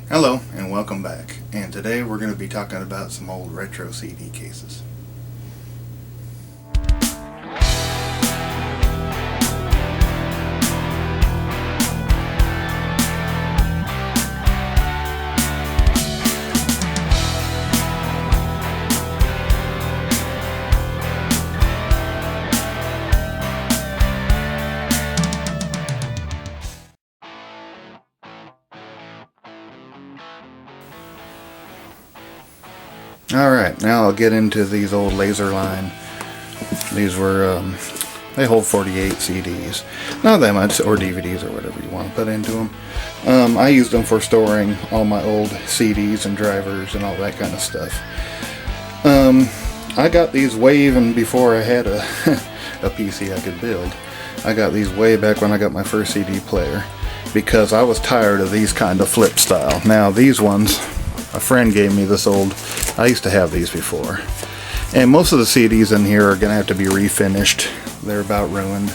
Hello and welcome back, and today we're going to be talking about some old retro CD cases. Alright, now I'll get into these old Laserline. These were, they hold 48 CDs. Not that much, or DVDs or whatever you want to put into them. I used them for storing all my old CDs and drivers and all that kind of stuff. I got these way even before I had a PC I could build. I got these way back when I got my first CD player, because I was tired of these kind of flip style. Now these ones, a friend gave me this old, I used to have these before, and most of the CDs in here are gonna have to be refinished. They're about ruined.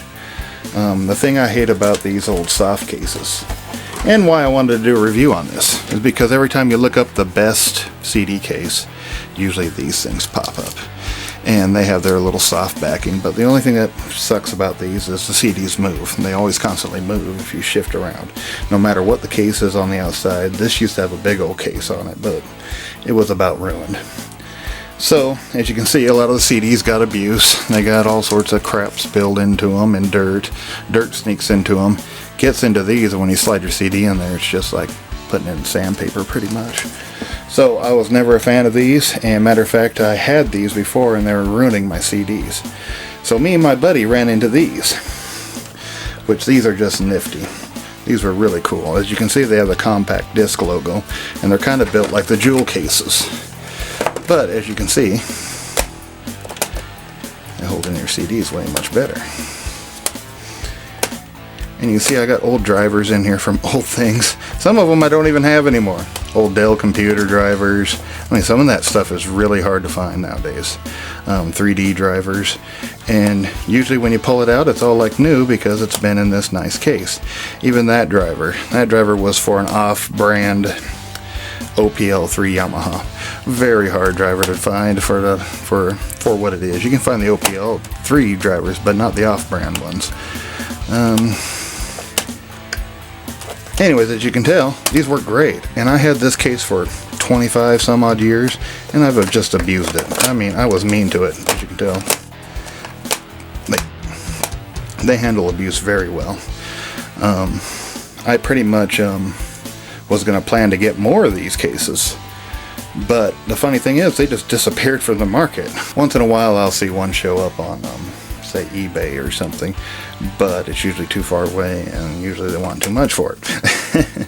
The thing I hate about these old soft cases, and why I wanted to do a review on this, is because every time you look up the best CD case, usually these things pop up, and they have their little soft backing. But the only thing that sucks about these is the CDs move, and they always constantly move if you shift around, no matter what the case is on the outside. This used to have a big old case on it, but it was about ruined. So as you can see, a lot of the CDs got abuse. They got all sorts of crap spilled into them, and dirt sneaks into them, gets into these, and when you slide your CD in there, it's just like putting it in sandpaper pretty much. So I was never a fan of these, and matter of fact, I had these before and they were ruining my CDs. So me and my buddy ran into these, which these are just nifty. These were really cool. As you can see, they have the compact disc logo, and they're kind of built like the jewel cases. But as you can see, they hold in your CDs way much better. And you can see I got old drivers in here from old things. Some of them I don't even have anymore. Old Dell computer drivers. I mean, some of that stuff is really hard to find nowadays. 3D drivers. And usually when you pull it out, it's all like new because it's been in this nice case. Even that driver. That driver was for an off-brand OPL3 Yamaha. Very hard driver to find for what it is. You can find the OPL3 drivers, but not the off-brand ones. Anyways, as you can tell, these work great, and I had this case for 25 some odd years, and I've just abused it. I mean, I was mean to it, as you can tell. They handle abuse very well. I pretty much was going to plan to get more of these cases, but the funny thing is, they just disappeared from the market. Once in a while, I'll see one show up on say eBay or something, but it's usually too far away, and usually they want too much for it.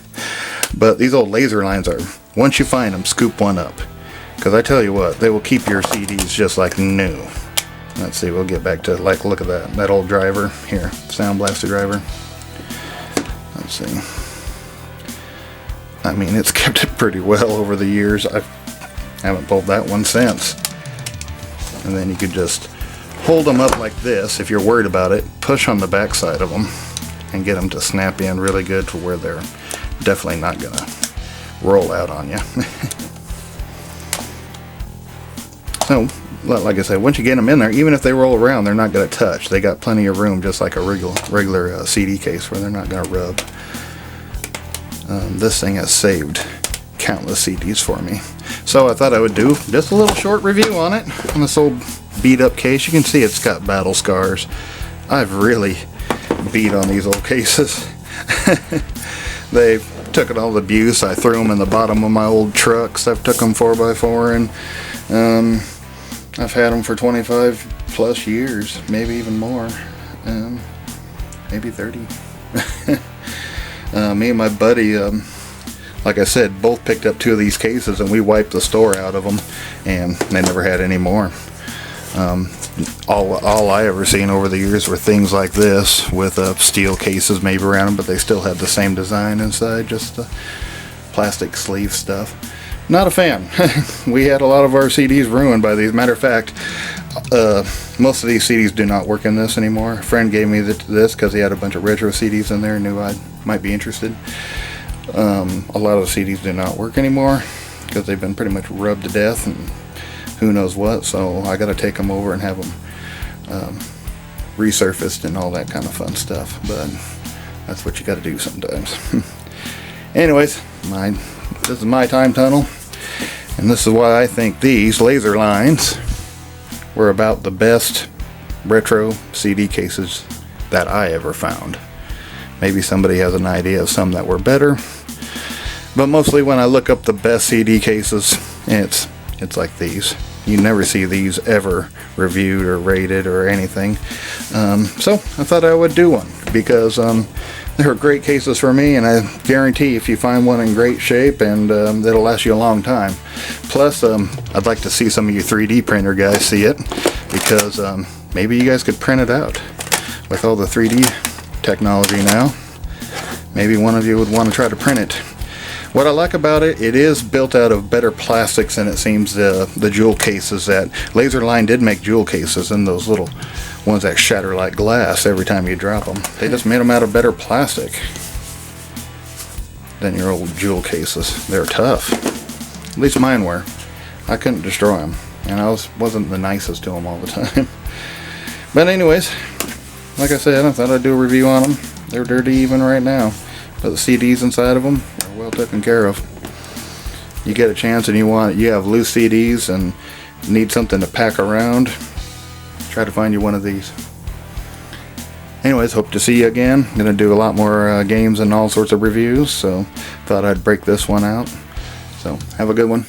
But these old Laserlines are, once you find them, scoop one up, because I tell you what, they will keep your CDs just like new. Let's see, we'll get back to, like, look at that old driver here, Sound Blaster driver. Let's see. I mean, it's kept it pretty well over the years. I haven't pulled that one since. And then you could just hold them up like this if you're worried about it, push on the back side of them, and get them to snap in really good to where they're definitely not going to roll out on you. So, like I said, once you get them in there, even if they roll around, they're not going to touch. They got plenty of room, just like a regular CD case, where they're not going to rub. This thing has saved countless CDs for me. So I thought I would do just a little short review on it, on this old beat up case. You can see it's got battle scars. I've really beat on these old cases. They took it all the abuse. I threw them in the bottom of my old trucks. I've took them 4x4, and I've had them for 25 plus years, maybe even more, maybe 30. Me and my buddy, like I said, both picked up 2 of these cases, and we wiped the store out of them, and they never had any more. All I ever seen over the years were things like this with steel cases maybe around them, but they still had the same design inside, just plastic sleeve stuff. Not a fan. We had a lot of our CDs ruined by these. Matter of fact, most of these CDs do not work in this anymore. A friend gave me this because he had a bunch of retro CDs in there and knew I might be interested. A lot of the CDs do not work anymore because they've been pretty much rubbed to death and who knows what, so I gotta take them over and have them resurfaced and all that kind of fun stuff, but that's what you gotta do sometimes. Anyways, this is my time tunnel, and this is why I think these Laserlines were about the best retro CD cases that I ever found. Maybe somebody has an idea of some that were better, but mostly when I look up the best CD cases, it's like these. You never see these ever reviewed or rated or anything. So I thought I would do one because they were great cases for me, and I guarantee if you find one in great shape, and it'll last you a long time. Plus, I'd like to see some of you 3D printer guys see it, because maybe you guys could print it out with all the 3D technology now. Maybe one of you would want to try to print it. What I like about it, it is built out of better plastics than it seems the jewel cases that Laserline did make jewel cases, and those little ones that shatter like glass every time you drop them. They just made them out of better plastic than your old jewel cases. They're tough. At least mine were. I couldn't destroy them, and I wasn't the nicest to them all the time. But anyways, like I said, I thought I'd do a review on them. They're dirty even right now, but the CDs inside of them are well taken care of. You get a chance and you have loose CDs and need something to pack around, try to find you one of these. Anyways, hope to see you again. I'm gonna do a lot more games and all sorts of reviews, so thought I'd break this one out. So have a good one.